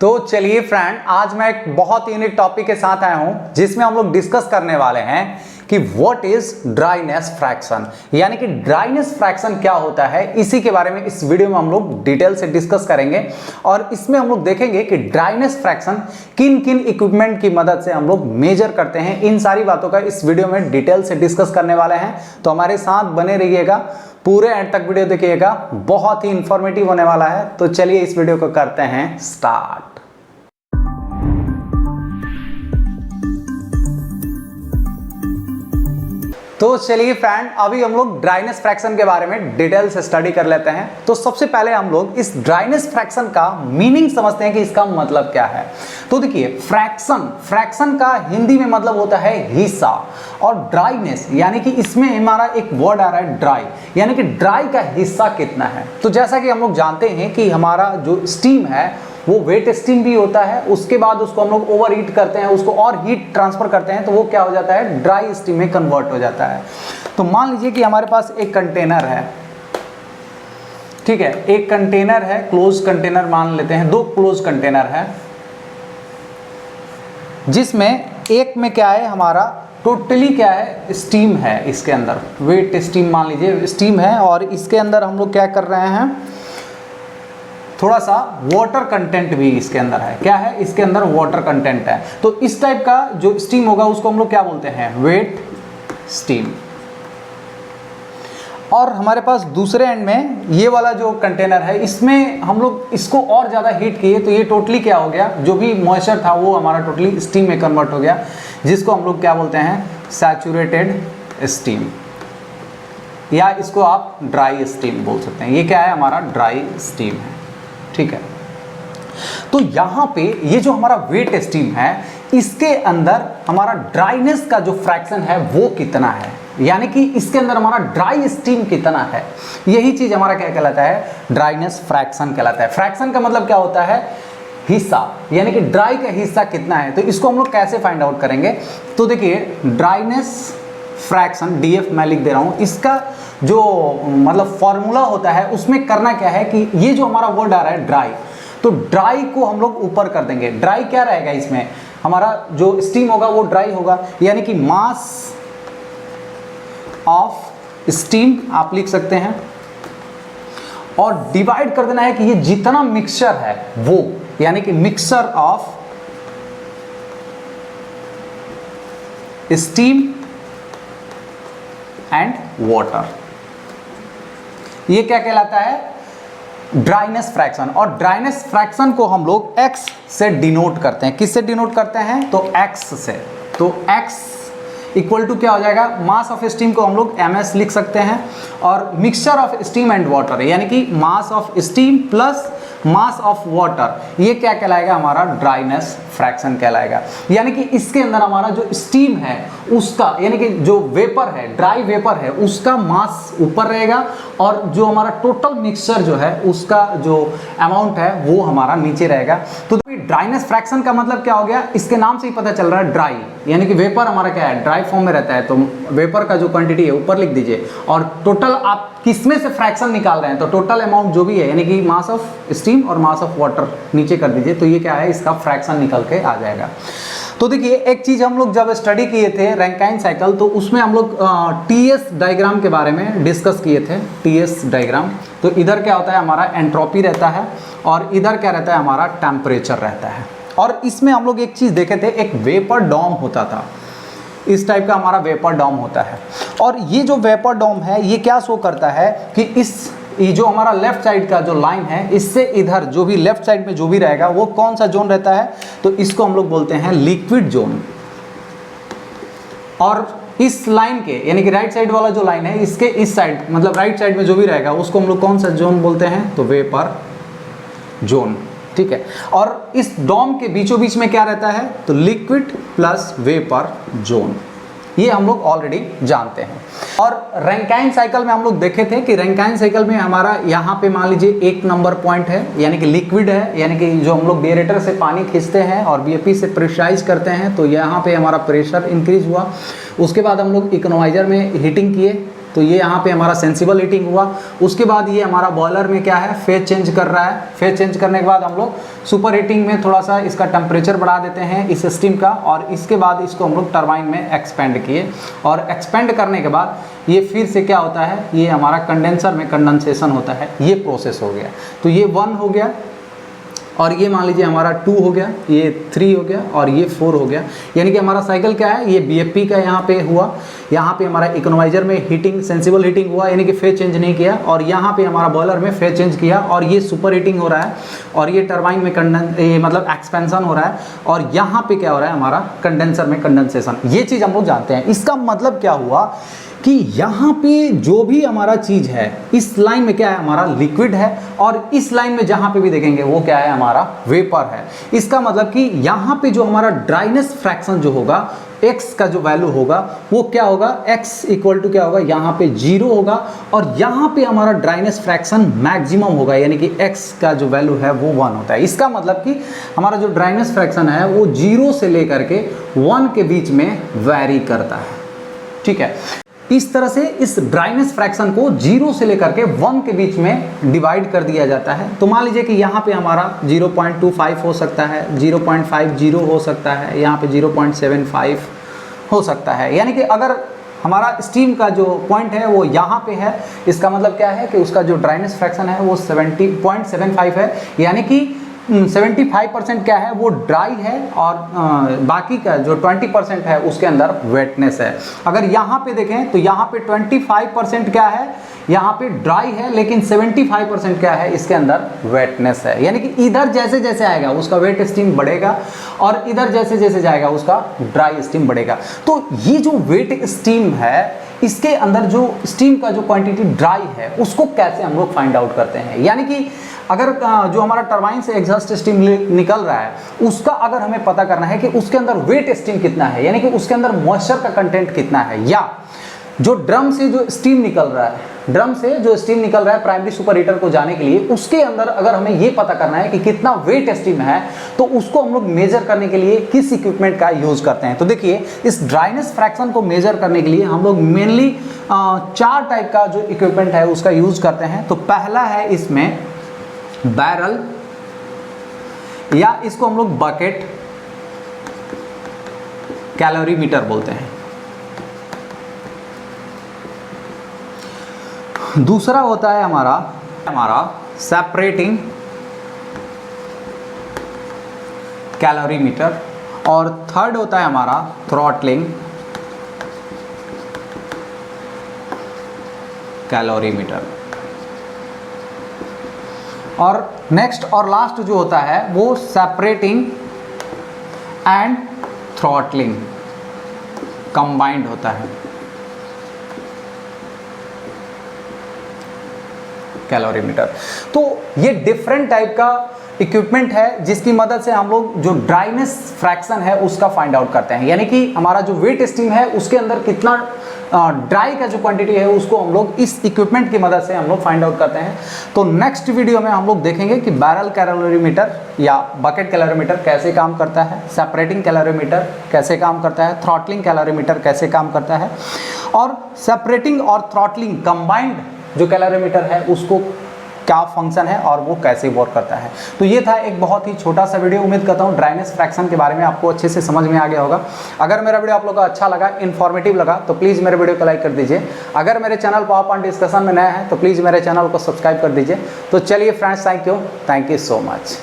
तो चलिए फ्रेंड, आज मैं एक बहुत यूनिक टॉपिक के साथ आया हूं जिसमें हम लोग डिस्कस करने वाले हैं कि व्हाट इज ड्राइनेस फ्रैक्शन, यानी कि ड्राइनेस फ्रैक्शन क्या होता है। इसी के बारे में इस वीडियो में हम लोग डिटेल से डिस्कस करेंगे और इसमें हम लोग देखेंगे कि ड्राइनेस फ्रैक्शन किन किन इक्विपमेंट की मदद से हम लोग मेजर करते हैं। इन सारी बातों का इस वीडियो में डिटेल से डिस्कस करने वाले हैं, तो हमारे साथ बने रहिएगा, पूरे एंड तक वीडियो देखिएगा, बहुत ही इंफॉर्मेटिव होने वाला है। तो चलिए इस वीडियो को करते हैं स्टार्ट। तो चलिए फ्रेंड, अभी हम लोग ड्राइनेस फ्रैक्शन के बारे में डिटेल से स्टडी कर लेते हैं। तो सबसे पहले हम लोग इस ड्राइनेस फ्रैक्शन का मीनिंग समझते हैं कि इसका मतलब क्या है। तो देखिए, फ्रैक्शन का हिंदी में मतलब होता है हिस्सा, और ड्राइनेस यानी कि इसमें हमारा एक वर्ड आ रहा है ड्राई, यानी कि ड्राई का हिस्सा कितना है। तो जैसा कि हम लोग जानते हैं कि हमारा जो स्टीम है वो वेट स्टीम भी होता है, उसके बाद उसको हम लोग ओवर हीट करते हैं, उसको और हीट ट्रांसफर करते हैं, तो वो क्या हो जाता है, ड्राई स्टीम में कन्वर्ट हो जाता है। तो मान लीजिए कि हमारे पास एक कंटेनर है, ठीक है, एक कंटेनर है, क्लोज कंटेनर मान लेते हैं, दो क्लोज कंटेनर है, जिसमें एक में क्या है, हमारा टोटली क्या है, स्टीम है, इसके अंदर वेट स्टीम मान लीजिए स्टीम है, और इसके अंदर हम लोग क्या कर रहे हैं, थोड़ा सा वाटर कंटेंट भी इसके अंदर है। क्या है, इसके अंदर वाटर कंटेंट है। तो इस टाइप का जो स्टीम होगा उसको हम लोग क्या बोलते हैं, वेट स्टीम। और हमारे पास दूसरे एंड में ये वाला जो कंटेनर है, इसमें हम लोग इसको और ज़्यादा हीट किए, तो ये टोटली क्या हो गया, जो भी मॉइस्चर था वो हमारा टोटली स्टीम में कन्वर्ट हो गया, जिसको हम लोग क्या बोलते हैं, सैचुरेटेड स्टीम, या इसको आप ड्राई स्टीम बोल सकते हैं। ये क्या है, हमारा ड्राई स्टीम है, ठीक है। तो यहां पे ये जो हमारा वेट स्टीम है, इसके अंदर हमारा ड्राइनेस का जो फ्रैक्शन है वो कितना है, यानी कि इसके अंदर हमारा ड्राई स्टीम कितना है, यही चीज हमारा क्या कहलाता है, ड्राइनेस फ्रैक्शन कहलाता है। फ्रैक्शन का मतलब क्या होता है, हिस्सा, यानी कि ड्राई का हिस्सा कितना है। तो इसको हम लोग कैसे फाइंड आउट करेंगे, तो देखिए ड्राइनेस फ्रैक्शन डीएफ मैं लिख दे रहा हूं, इसका जो मतलब फॉर्मूला होता है उसमें करना क्या है कि ये जो हमारा वर्ड आ रहा है ड्राई, तो ड्राई को हम लोग ऊपर कर देंगे। ड्राई क्या रहेगा, इसमें हमारा जो स्टीम होगा वो ड्राई होगा, यानी कि मास ऑफ स्टीम आप लिख सकते हैं, और डिवाइड कर देना है कि ये जितना मिक्सचर है वो, यानी कि mixture of steam and water, ये क्या कहलाता है, ड्राइनेस फ्रैक्शन। और ड्राइनेस फ्रैक्शन को हम लोग x से डिनोट करते हैं। किससे डिनोट करते हैं, तो x से। तो x इक्वल टू क्या हो जाएगा, मास ऑफ स्टीम को हम लोग ms लिख सकते हैं, और mixture of steam and water, यानी कि mass of steam plus mass of water, ये क्या कहलाएगा, हमारा ड्राइनेस फ्रैक्शन कहलाएगा। यानी कि इसके अंदर हमारा जो स्टीम है उसका, यानी कि जो वेपर है, ड्राई वेपर है, उसका मास ऊपर रहेगा, और जो हमारा टोटल मिक्सचर जो है उसका जो अमाउंट है वो हमारा नीचे रहेगा। तो ड्राइनेस फ्रैक्शन का मतलब क्या हो गया, इसके नाम से ही पता चल रहा है, ड्राई, यानी कि वेपर हमारा क्या है, ड्राई फॉर्म में रहता है, तो वेपर का जो क्वांटिटी है ऊपर लिख दीजिए, और टोटल आप किसमें से फ्रैक्शन निकाल रहे हैं, तो टोटल अमाउंट जो भी है, यानी कि मास ऑफ स्टीम और मास ऑफ वाटर नीचे कर दीजिए, तो ये क्या है, इसका फ्रैक्शन निकल के आ जाएगा। तो देखिए, एक चीज हम लोग जब स्टडी किए थे रैंकाइन साइकिल, तो उसमें हम लोग टीएस डायग्राम के बारे में डिस्कस किए थे। टीएस डायग्राम, तो इधर क्या होता है, हमारा एंट्रोपी रहता है, और इधर क्या रहता है, हमारा टेम्परेचर रहता है। और इसमें हम लोग एक चीज देखे थे, एक वेपर डोम होता था, इस टाइप का हमारा वेपर डोम होता है। और ये जो वेपर डोम है, ये क्या शो करता है कि ये जो हमारा लेफ्ट साइड का जो लाइन है, इससे इधर जो भी लेफ्ट साइड में जो भी रहेगा वो कौन सा जोन रहता है, तो इसको हम लोग बोलते हैं लिक्विड जोन। और इस लाइन के, यानी कि राइट साइड वाला जो लाइन है, इसके इस साइड, मतलब राइट साइड में जो भी रहेगा उसको हम लोग कौन सा जोन बोलते हैं, तो वेपर जोन, ठीक है। और इस डोम के बीचों बीच में क्या रहता है, तो लिक्विड प्लस वेपर जोन, ये हम लोग ऑलरेडी जानते हैं। और रैंकाइन साइकिल में हम लोग देखे थे कि रैंकाइन साइकिल में हमारा यहाँ पे मान लीजिए 1 नंबर पॉइंट है, यानी कि लिक्विड है, यानी कि जो हम लोग बेरेटर से पानी खींचते हैं और बीएपी से प्रेशराइज करते हैं, तो यहाँ पे हमारा प्रेशर इंक्रीज हुआ। उसके बाद हम लोग इकोनोमाइजर में हीटिंग किए, तो ये यहाँ पे हमारा सेंसिबल हीटिंग हुआ। उसके बाद ये हमारा बॉयलर में क्या है, फेज चेंज कर रहा है। फेज चेंज करने के बाद हम लोग सुपर हीटिंग में थोड़ा सा इसका टेम्परेचर बढ़ा देते हैं इस स्टीम का, और इसके बाद इसको हम लोग टरबाइन में एक्सपेंड किए, और एक्सपेंड करने के बाद ये फिर से क्या होता है, ये हमारा कंडेंसर में कंडेंसेशन होता है। ये प्रोसेस हो गया। तो ये 1 हो गया, और ये मान लीजिए हमारा 2 हो गया, ये 3 हो गया, और ये 4 हो गया। यानी कि हमारा साइकिल क्या है, ये बीएफपी का यहाँ पे हुआ, यहाँ पे हमारा इकोनोमाइजर में हीटिंग, सेंसिबल हीटिंग हुआ, यानी कि फेज चेंज नहीं किया, और यहाँ पे हमारा बॉयलर में फेज चेंज किया, और ये सुपर हीटिंग हो रहा है, और ये टरबाइन में ये मतलब एक्सपेंशन हो रहा है, और यहाँ पे क्या हो रहा है, हमारा कंडेंसर में कंडेंसेशन। ये चीज़ हम लोग जानते हैं। इसका मतलब क्या हुआ कि यहाँ पे जो भी हमारा चीज़ है, इस लाइन में क्या है, हमारा लिक्विड है, और इस लाइन में जहाँ पे भी देखेंगे वो क्या है, हमारा वेपर है। इसका मतलब कि यहाँ पे जो हमारा ड्राइनेस फ्रैक्शन जो होगा, x का जो वैल्यू होगा वो क्या होगा, x इक्वल टू क्या होगा, यहाँ पे 0 होगा, और यहाँ पे हमारा ड्राइनेस फ्रैक्शन मैक्सिमम होगा, यानी कि x का जो वैल्यू है वो 1 होता है। इसका मतलब कि हमारा जो ड्राइनेस फ्रैक्शन है वो 0 से लेकर के 1 के बीच में वैरी करता है। ठीक है, इस तरह से इस ड्राइनेस फ्रैक्शन को 0 से लेकर के 1 के बीच में डिवाइड कर दिया जाता है। तो मान लीजिए कि यहाँ पे हमारा 0.25 हो सकता है, 0.50 हो सकता है, यहाँ पे 0.75 हो सकता है। यानी कि अगर हमारा स्टीम का जो पॉइंट है वो यहाँ पे है, इसका मतलब क्या है कि उसका जो ड्राइनेस फ्रैक्शन है वो 70.75 है, यानी कि 75% क्या है वो ड्राई है, और बाकी का जो 20% है उसके अंदर वेटनेस है। अगर यहाँ पे देखें तो यहाँ पे 25% क्या है, यहाँ पे ड्राई है, लेकिन 75% क्या है, इसके अंदर वेटनेस है। यानी कि इधर जैसे जैसे आएगा उसका वेट स्टीम बढ़ेगा, और इधर जैसे जैसे जाएगा उसका ड्राई स्टीम बढ़ेगा। तो ये जो वेट स्टीम है, इसके अंदर जो स्टीम का जो क्वांटिटी ड्राई है उसको कैसे हम लोग फाइंड आउट करते हैं। यानी कि अगर जो हमारा टरबाइन से एग्जॉस्ट स्टीम निकल रहा है उसका अगर हमें पता करना है कि उसके अंदर वेट स्टीम कितना है, यानी कि उसके अंदर मॉइस्चर का कंटेंट कितना है, या जो ड्रम से जो स्टीम निकल रहा है, ड्रम से जो स्टीम निकल रहा है प्राइमरी सुपर हीटर को जाने के लिए, उसके अंदर अगर हमें ये पता करना है कि कितना वेट स्टीम है, तो उसको हम लोग मेजर करने के लिए किस इक्विपमेंट का यूज करते हैं। तो देखिए, इस ड्राइनेस फ्रैक्शन को मेजर करने के लिए हम लोग मेनली 4 टाइप का जो इक्विपमेंट है उसका यूज करते हैं। तो पहला है इसमें बैरल, या इसको हम लोग बकेट कैलोरीमीटर बोलते हैं। दूसरा होता है हमारा सेपरेटिंग कैलोरीमीटर, और थर्ड होता है हमारा थ्रॉटलिंग कैलोरीमीटर, और नेक्स्ट और लास्ट जो होता है वो सेपरेटिंग एंड थ्रॉटलिंग कंबाइंड होता है कैलोरीमीटर। तो ये डिफरेंट टाइप का इक्विपमेंट है जिसकी मदद से हम लोग जो ड्राइनेस फ्रैक्शन है उसका फाइंड आउट करते हैं, यानी कि हमारा जो वेट स्टीम है उसके अंदर कितना ड्राई का जो क्वांटिटी है उसको हम लोग इस इक्विपमेंट की मदद से हम लोग फाइंड आउट करते हैं। तो नेक्स्ट वीडियो में हम लोग देखेंगे कि बैरल कैलोरीमीटर या बकेट कैलोरीमीटर कैसे काम करता है, सेपरेटिंग कैलोरीमीटर कैसे काम करता है, थ्रॉटलिंग कैलोरीमीटर कैसे काम करता है, और सेपरेटिंग और थ्रॉटलिंग कंबाइंड जो कैलोरीमीटर है उसको क्या फंक्शन है और वो कैसे वर्क करता है। तो ये था एक बहुत ही छोटा सा वीडियो। उम्मीद करता हूँ ड्राइनेस फ्रैक्शन के बारे में आपको अच्छे से समझ में आ गया होगा। अगर मेरा वीडियो आप लोगों को अच्छा लगा, इन्फॉर्मेटिव लगा, तो प्लीज़ मेरे वीडियो को लाइक कर दीजिए। अगर मेरे चैनल पावर पॉइंट डिस्कशन में नया है तो प्लीज़ मेरे चैनल को सब्सक्राइब कर दीजिए। तो चलिए friends, thank you so much.